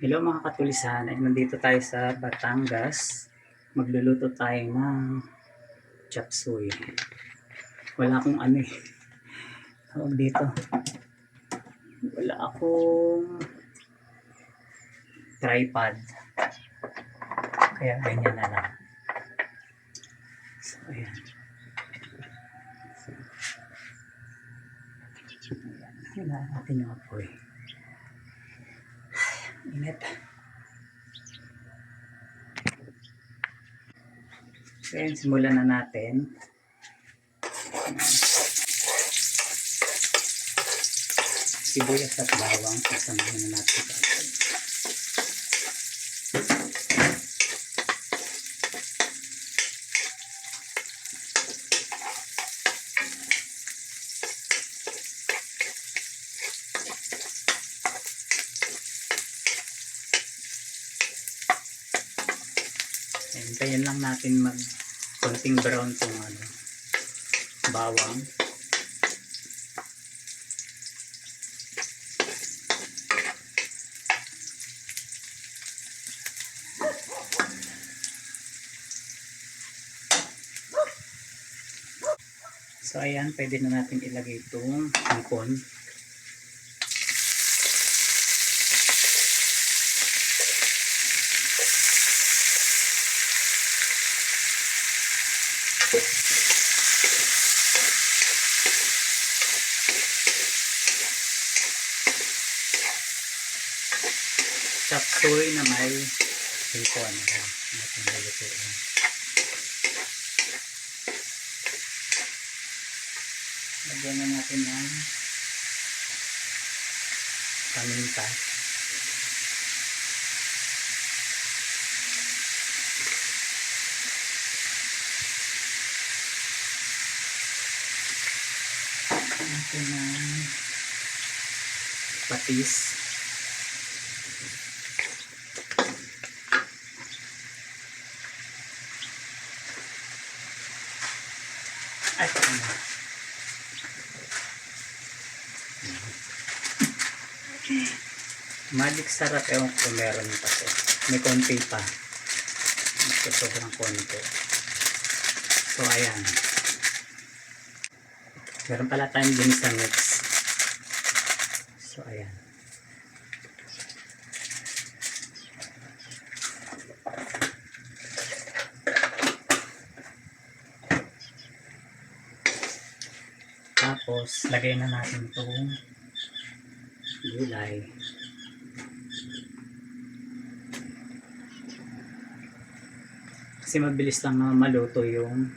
Hello mga katulisan, ay nandito tayo sa Batangas. Magluluto tayo ng chop suey. Wala akong tawag dito. Wala akong tripod. Kaya ganyan na lang. So, ayan. Hilaan natin yung apoy. Init. So, ayan, simulan na natin. Sibuyas at bawang, kasamahin na natin ito. Hintayin lang natin mag konting brown kung bawang. So ayan, pwede na natin ilagay itong hipon. Chop suey na may hipon. Ating lulutuin. Lagyan na natin ng paminta. Natin ng patis. Ay, magic sarap, ewan ko meron pa to. May konti pa. Ito sobrang konti. So ayan. Meron pala tayong ginisa mix. So ayan. Tapos lagay na natin itong gulay. Kasi mabilis lang na maluto yung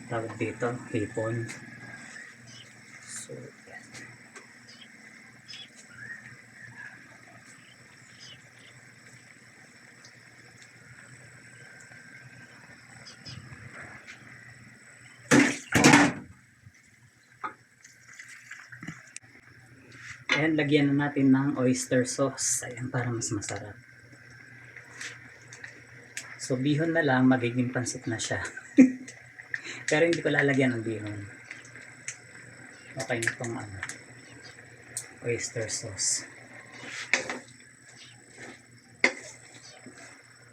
tawag dito, hipon. So, yan. Ayan, lagyan na natin ng oyster sauce. Ayan, para mas masarap. So, bihon na lang, magiging pansit na siya. Pero hindi ko lalagyan ng bihon. Okay na itong oyster sauce.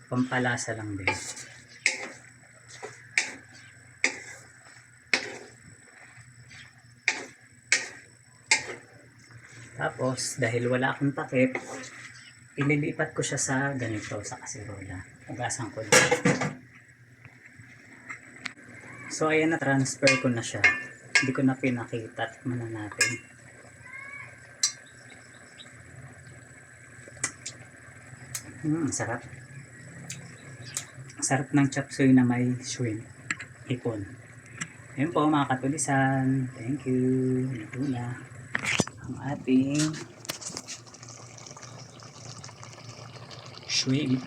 Pampalasa lang din. Tapos, dahil wala akong takip, ililipat ko siya sa ganito, sa kasirola. Ugasan ko dito. So, ayan, na-transfer ko na siya. Hindi ko na pinakita. Tikman na natin. Sarap. Sarap ng chop suey na may shrimp. Hipon. Ayun po mga katulisan. Thank you. Ito na ang ating shrimp.